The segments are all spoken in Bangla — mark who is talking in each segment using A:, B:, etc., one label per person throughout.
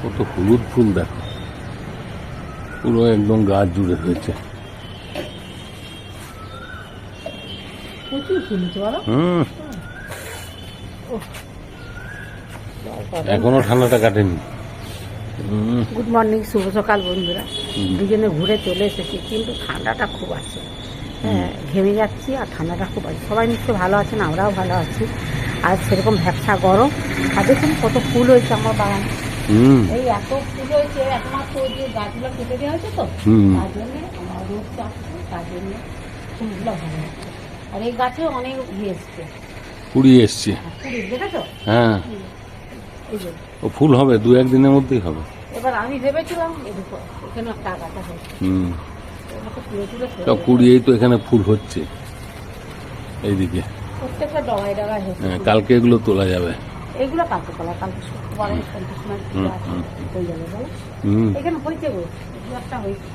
A: কত হলুদ ফুল দেখো, পুরো একদম গাছ জুড়ে হয়েছে। এখনো ঠান্ডাটা কাটেনি।
B: গুড মর্নিং, শুভ সকাল বন্ধুরা। দুজনে ঘুরে চলে এসেছি, কিন্তু ঠান্ডাটা খুব আছে। হ্যাঁ, ঘেমে যাচ্ছি আর ঠান্ডাটা খুব আছে। সবাই নিশ্চয়ই ভালো আছেন, আমরাও ভালো আছি। আর সেরকম ভ্যাবসা গরম। আর দেখুন কত ফুল হয়েছে আমার বাগানে। এই এত ফুল হয়েছে, একমাত্র যে গাছগুলো কেটে দেওয়া হয়েছে তো, তার জন্যে আমার রোদ চাচ্ছে, তার জন্য ফুলগুলো ভালো হচ্ছে। আর এই গাছে অনেক এসছে,
A: কুড়ি এসছে।
B: কুড়ি দেখেছো?
A: হ্যাঁ, ও ফুল হবে 2-1 দিনের মধ্যেই হবে।
B: এবার আমি ভেবেছিলাম এখানে একটা গাছা হয়েছে,
A: সব কুড়িয়েই তো এখানে ফুল হচ্ছে এইদিকে।
B: প্রত্যেকটা ডগায় ডগায় হয়েছে।
A: হ্যাঁ, কালকে এগুলো তোলা যাবে।
B: এগুলো কালকে তোলা, কালকে শুক্রবার হয়ে যাবে বলো। এখানে হয়েছে গো, একটা হয়েছে।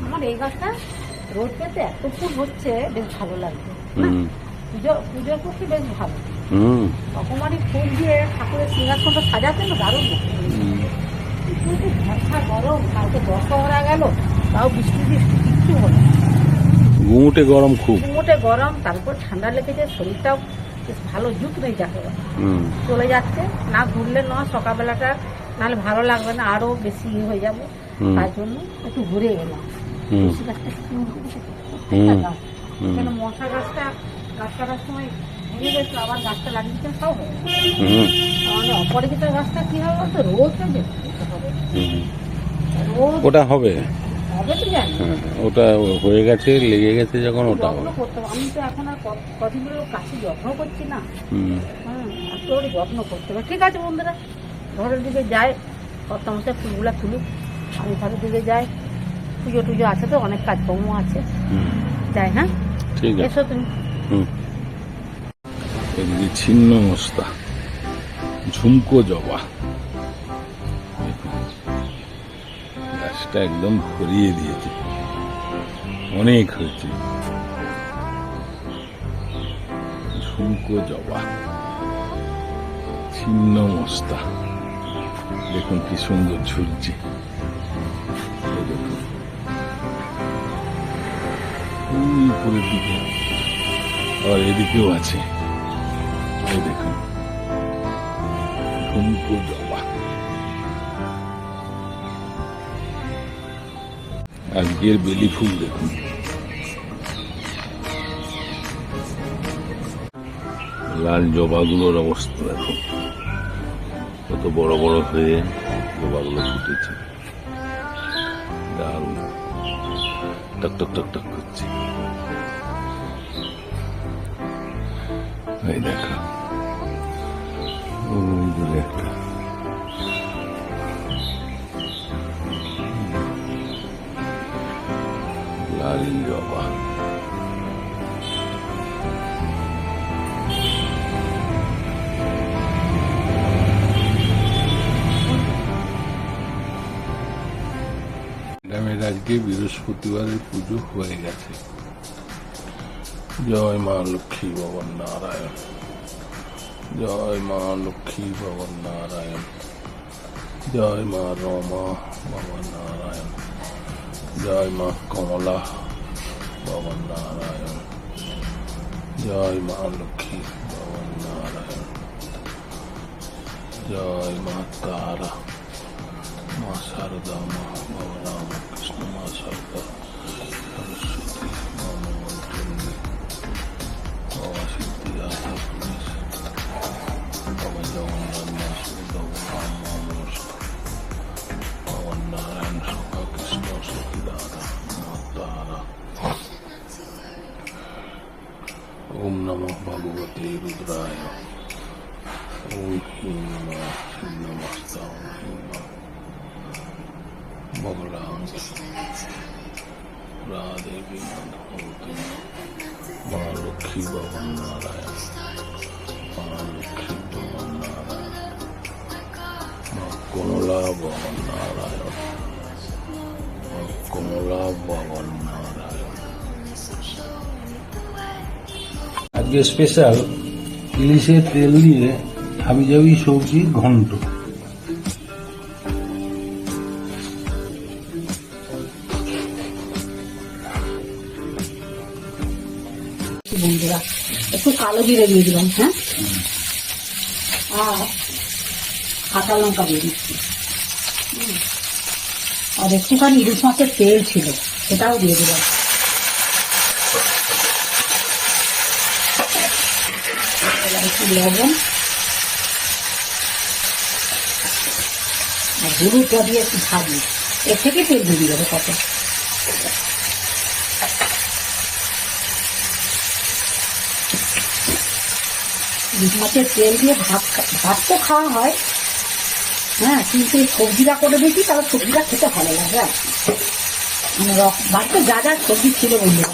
B: আমার এই গাছটা রোদ পেতে এত ফুল হচ্ছে, বেশ ভালো লাগছে। পুজোর পক্ষে বেশ ভালো। রকমারি ফুল দিয়ে ঠাকুরের সিংহাসনটা সাজাতে না দারুণ লাগে। কিন্তু ভ্যাবসা গরম, কালকে দশহরা গেল, তাও বৃষ্টি কিচ্ছু হলো না।
A: গুমুটে গরম, খুব
B: গুমুটে গরম, তারপর ঠান্ডা লেগেছে, শরীরটাও বেশ ভালো জুত নেই যাকে চলে যাচ্ছে। না ঘুরলে নয়, সকালবেলাটা নাহলে ভালো লাগবে না, আরো বেশি হয়ে যাবে। তার জন্য একটু ঘুরে গেলাম। তুলসী গাছটা এখানে মশা গাছটা গাছ কাটার সময় ভেঙে গেছিল, আবার গাছটা লাগিয়ে দিতে সব হবে। আমাদের অপরাজিতা গাছটা কি হবে বলতো, রোদ হবে,
A: ওটা হবে
B: হবে তো জানি।
A: ওটা হয়ে গেছে, লেগে গেছে যখন, ওটা হবে।
B: আমি তো এখন আর কদিনগুলো কাছে যত্ন করছি না। এত যত্ন করতে হবে। ঠিক আছে বন্ধুরা, ঘরের দিকে যাই, কর্তামশাই ফুলগুলা তুলুক, আমি ঘরের দিকে যাই। পুজো টুজো আছে তো, অনেক কাজকর্ম আছে, যাই। হ্যাঁ,
A: ঠিক আছে,
B: এসো তুমি।
A: এদিকে ছিন্ন মস্তা, ঝুমকো জবা, গাছটা একদম ভরিয়ে দিয়েছে, অনেক হয়েছে। ঝুমকো জবা, ছিন্ন মস্তা, দেখুন কি সুন্দর ঝুলছে। দেখুন উপরের দিকে, আর এদিকেও আছে, এই দেখুন ঝুমকো জবা। আজকের বেলি ফুল দেখুন, লাল জবাগুলোর অবস্থা দেখুন, কত বড় বড় হয়ে জবাগুলো ফুটেছে, দারুণ টক টক টক টক করছে। এই দেখো একটা লাল জবা। গ্রামের আজকে বৃহস্পতিবারের পুজো হয়ে গেছে। জয় মা লক্ষ্মী ভগবান নারায়ণ, জয় মা লক্ষ্মী ভগবান নারায়ণ, জয় মা রমা ভগবান নারায়ণ, জয় মা কমলা ভগবান নারায়ণ, জয় মা লক্ষ্মী ভগবান নারায়ণ, জয় মা তারা, মা শারদা, মা বাবা রামকৃষ্ণ, মা শারদা, সরস্বতী, মা মন্ত্রী, বাবা সিদ্ধিদাতা, বাবা জগন্নাথ, মা সুদা, মা মনসা, বাবা নারায়ণ, সখা কৃষ্ণ, সখীদাতা, মা তারা। ওম নমঃ ভগবতে রুদ্রায়, ওম হীম মা ছিন্নমস্তা, ওম হীম মা বগলাং রাদেবী মাধবতী, মা লক্ষ্মী ভগবান নারায়ণ, মা লক্ষ্মী ভগবান নারায়ণ, মা কমলা ভগবান নারায়ণ, মা কমলা ভগবান নারায়ণ। আজকে স্পেশাল ইলিশের তেল দিয়ে হাবিজাবি সবজি ঘন্ট।
B: বন্ধুরা, একটু কালো জিরে দিয়ে দিলাম, হ্যাঁ, আর কাঁচা লঙ্কা দিয়ে দিচ্ছি, আর একটুখানি ইলিশ মাছের তেল ছিল সেটাও দিয়ে দিলাম। একটু লবণ আর হলুদটা দিয়ে একটু ভাজি, এর থেকে তেল দিয়ে যাবে কত। ইলিশ মাছের তেল দিয়ে ভাত তো খাওয়া হয়, হ্যাঁ, কিন্তু এই সবজিটা করে দিয়েছি, তাহলে সবজিটা খেতে ভালো লাগে। আর মানে বাড়িতে যা যা সবজি ছিল বন্ধুরা,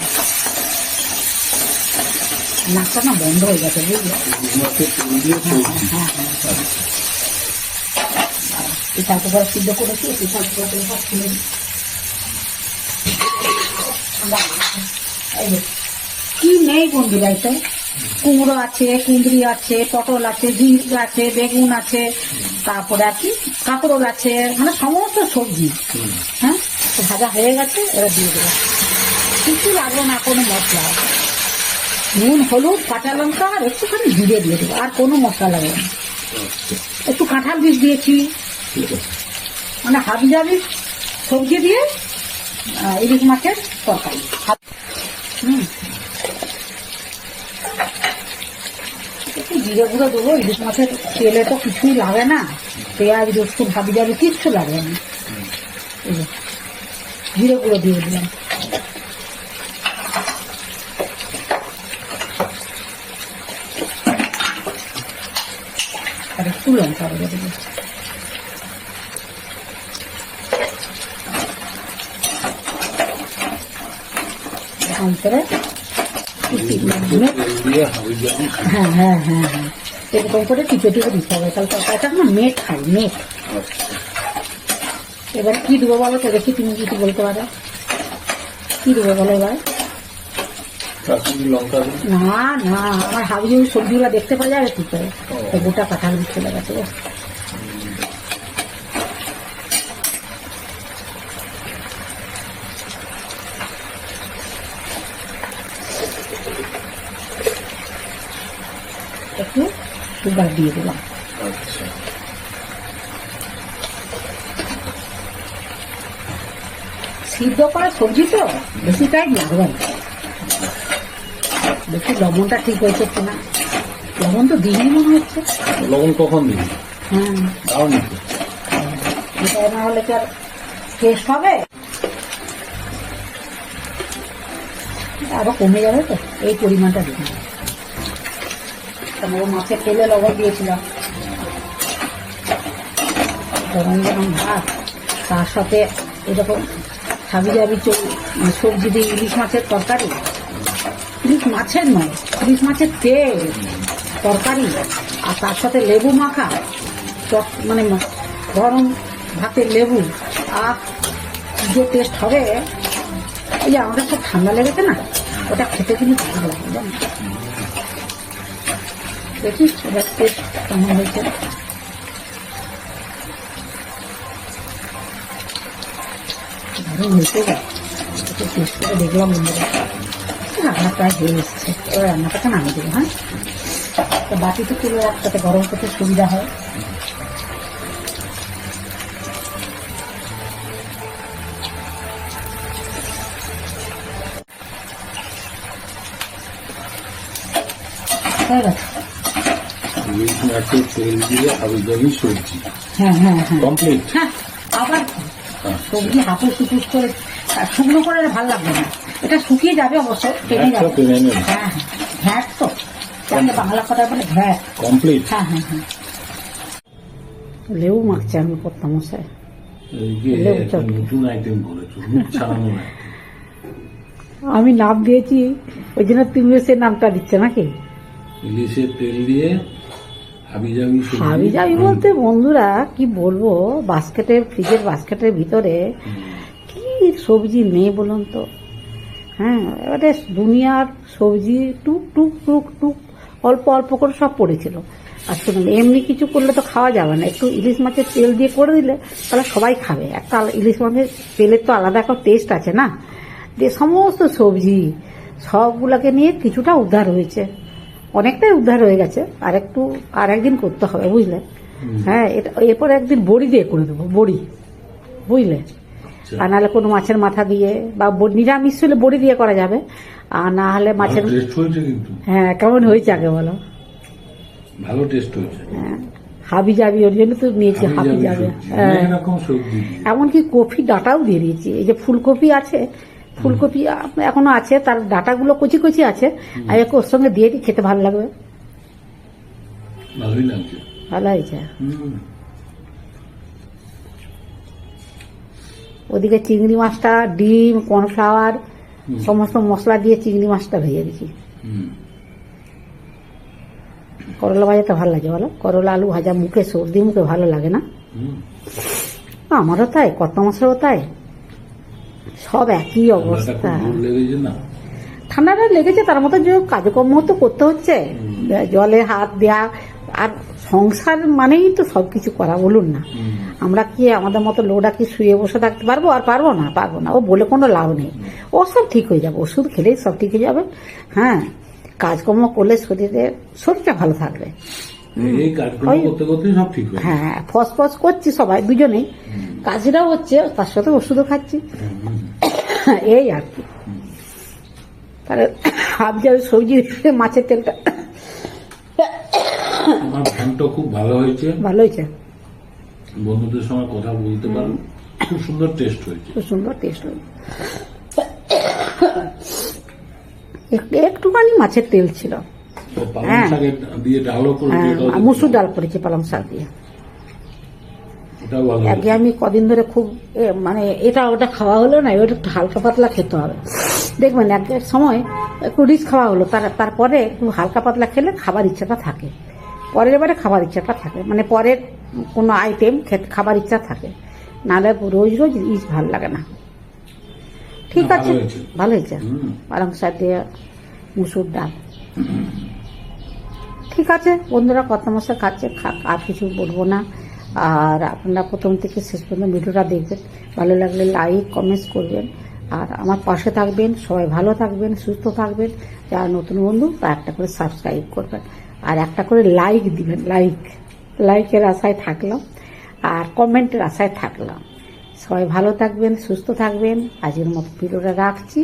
B: নাকটা না বন্ধ হয়ে গেছে, বুঝলে? হ্যাঁ, পিঠার উপরে সিদ্ধ করেছি, পিঠার উপরে সব খুলে কি নেই বন্ধুরা, এতে কুমড়ো আছে, কুঁদরি আছে, পটল আছে, ঝিঙ্গা আছে, বেগুন আছে, তারপরে আর কি কাঁকরোল আছে, মানে সমস্ত সবজি। হ্যাঁ, ভাজা হয়ে গেছে, এবার দিয়ে দেবো। কিছু লাগবে না, কোনো মশলা, নুন, হলুদ, কাঁচা লঙ্কা আর একটুখানি জিরে দিয়ে দেবো, আর কোনো মশলা লাগবে না। একটু কাঁঠাল বীজ দিয়েছি, মানে হাবি জাবি সবজি দিয়ে ইলিশ মাছের তরকারি। একটু জিরে গুঁড়ো দেবো, ইলিশ মাছের তেলে তো কিছুই লাগে না, পেঁয়াজ রসুন হাবি জাবি কিচ্ছু লাগবে না, জিরে গুঁড়ো দিয়ে দিলাম। আর একটু লঙ্কা দিয়ে দেবো। হ্যাঁ, এরকম করে টিপে টিপে দিতে হবে, তাহলে তরকারিটা না মেট খাই, মেট। এবার কি দেবো বলো তো, দেখি তুমি কিছু বলতে পারো, কি দেবো বলো এবার? না না, আমার হাবি জাবি সবজিগুলো দেখতে পাওয়া যাবে কি করে, গোটা কাঁঠাল বীজ চলে গেছে। একটু সুগার দিয়ে দিলাম। সিদ্ধ করা সবজি তো বেশি টাইম লাগবে না। দেখি লবণটা ঠিক হয়েছে কিনা, লবণ তো দিইনি মনে হচ্ছে।
A: লবণ কখন দিবি?
B: হ্যাঁ, এটা না হলে কি আর টেস্ট হবে? আরো কমে যাবে তো, এই পরিমাণটা দিন। তারপরে মাছের তেলে লবণ দিয়েছিলাম, গরম গরম ভাত, তার সাথে এরকম হাবি জাবি সবজি দিয়ে ইলিশ মাছের তরকারি, ইলিশ মাছের নয়, ইলিশ মাছের তেল তরকারি, আর তার সাথে লেবু মাখা, মানে গরম ভাতের লেবু, আর যে টেস্ট হবে। এই যে আমাদের খুব ঠান্ডা লেগেছে না, ওটা খেতে কিন্তু ভালো লাগে, জানো? দেখিস এবার টেস্ট কেমন হয়েছে। ভালো হয়েছে, টেস্ট করে দেখলাম বন্ধুরা, রান্না প্রায় হয়ে এসছে। এবার রান্নাটাকে নামিয়ে দেবো। হ্যাঁ, তো বাটিতে তুলে রাখতে গরম করতে সুবিধা হয়। হয়ে গেছে।
A: তেল দিয়ে হাবি সবজি,
B: হ্যাঁ হ্যাঁ হ্যাঁ
A: কমপ্লিট।
B: হ্যাঁ, আবার সবজি হাঁপুস টুপুস করে শুকনো করে ভালো লাগবে না, এটা শুকিয়ে যাবে অবশ্য, টেনে যাবে। হ্যাঁ হ্যাঁ, ঘ্যাট তো বাংলা কথায় বলে ঘ্যাট।
A: কমপ্লিট।
B: হ্যাঁ হ্যাঁ হ্যাঁ, লেবু মাখছে আমি করতাম মশাই।
A: নতুন আইটেম বলেছো, ছাড়ানো নাই।
B: আমি নাম দিয়েছি, ওই জন্য তুমি সে নামটা দিচ্ছে নাকি?
A: ইলিশের তেল দিয়ে হাবি জাবি
B: বলতে বন্ধুরা কি বলবো, বাস্কেটের, ফ্রিজের বাস্কেটের ভিতরে কি সবজি নেই বলুন তো। হ্যাঁ, এবারে দুনিয়ার সবজি টুক টুক টুক টুক অল্প অল্প করে সব পড়েছিল। আর শুনুন, এমনি কিছু করলে তো খাওয়া যাবে না, একটু ইলিশ মাছের তেল দিয়ে করে দিলে তাহলে সবাই খাবে। একটা ইলিশ মাছের তেলের তো আলাদা একটা টেস্ট আছে না, যে সমস্ত সবজি সবগুলোকে নিয়ে কিছুটা উদ্ধার হয়েছে, অনেকটাই উদ্ধার হয়ে গেছে। আর একদিন করতে হবে, বুঝলে? হ্যাঁ, এরপর একদিন বড়ি দিয়ে করে দেবো, বড়ি, বুঝলে? আর নাহলে কোনো মাছের মাথা দিয়ে বা নিরামিষ হলে বড়ি দিয়ে করা যাবে, আর না হলে মাছের। হ্যাঁ, কেমন হয়েছে আগে বলো?
C: ভালো টেস্ট হয়েছে।
B: হ্যাঁ, হাবি যাবি, ওর জন্য তো নিয়েছি হাবি যাবে। এমনকি কফি ডাঁটাও দিয়ে দিয়েছি। এই যে ফুলকপি আছে, ফুলকপি এখনো আছে, তার ডাঁটাগুলো কচি কচি আছে, আর ওর সঙ্গে দিয়ে দিই, খেতে ভালো লাগবে।
C: ভালোই লাগছে,
B: ভালো হয়েছে। ওদিকে চিংড়ি মাছটা, ডিম, কর্নফ্লাওয়ার সমস্ত মশলা দিয়ে চিংড়ি মাছটা ভেজে দিচ্ছি। করলা ভাজাটা ভালো লাগে বলো? করলা আলু ভাজা মুখে, সর্দি মুখে ভালো লাগে না? আমারও তাই, কত মাসেরও তাই, সব একই অবস্থা। ঠান্ডাটা লেগেছে, তার মতো যে কাজকর্ম তো করতে হচ্ছে, জলে হাত দেয়া, আর সংসার মানেই তো সবকিছু করা, বলুন না? আমরা কি আমাদের মতো লোকটা কি শুয়ে বসে থাকতে পারবো? আর পারবো না। ও বলে কোনো লাভ নেই, ও সব ঠিক হয়ে যাবে, ওষুধ খেলেই সব ঠিক হয়ে যাবে। হ্যাঁ, কাজকর্ম করলে শরীরটা ভালো থাকবে। হ্যাঁ, ফস করছি সবাই, দুজনেই কাজটাও হচ্ছে, তার সাথে ওষুধও খাচ্ছি, এই আর কি। তাহলে ভাবছি সবজি মাছের তেলটা
C: খুব ভালো হয়েছে,
B: ভালো হয়েছে।
C: বন্ধুদের সঙ্গে কথা বলতে পারো, খুব সুন্দর টেস্ট হয়েছে,
B: খুব সুন্দর টেস্ট হয়েছে। একটুখানি মাছের তেল ছিল, মুসুর ডাল করেছি পালং শাক দিয়ে। আগে আমি কদিন ধরে খুব মানে এটা ওটা খাওয়া হলো না, ওটা একটু হালকা পাতলা খেতে হবে। দেখবেন এক সময় একটু রিচ খাওয়া হলো, তারপরে একটু হালকা পাতলা খেলে খাবার ইচ্ছাটা থাকে, পরের বারে খাবার ইচ্ছাটা থাকে, মানে পরের কোনো আইটেম খাবার ইচ্ছা থাকে, নাহলে রোজ রোজ ভালো লাগে না। ঠিক আছে, ভালো হয়েছে পালং শাক দিয়ে মুসুর ডাল। ঠিক আছে বন্ধুরা, কত মশা খাচ্ছে খাক, আর কিছু বলবো না। আর আপনারা প্রথম থেকে শেষ পর্যন্ত ভিডিওটা দেখবেন, ভালো লাগলে লাইক কমেন্টস করবেন, আর আমার পাশে থাকবেন। সবাই ভালো থাকবেন, সুস্থ থাকবেন। যারা নতুন বন্ধু তা একটা করে সাবস্ক্রাইব করবেন, আর একটা করে লাইক দিবেন। লাইকের আশায় থাকলাম, আর কমেন্টের আশায় থাকলাম। সবাই ভালো থাকবেন, সুস্থ থাকবেন। আজকের মতো ভিডিওটা রাখছি।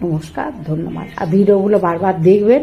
B: নমস্কার, ধন্যবাদ। আর ভিডিওগুলো বারবার দেখবেন।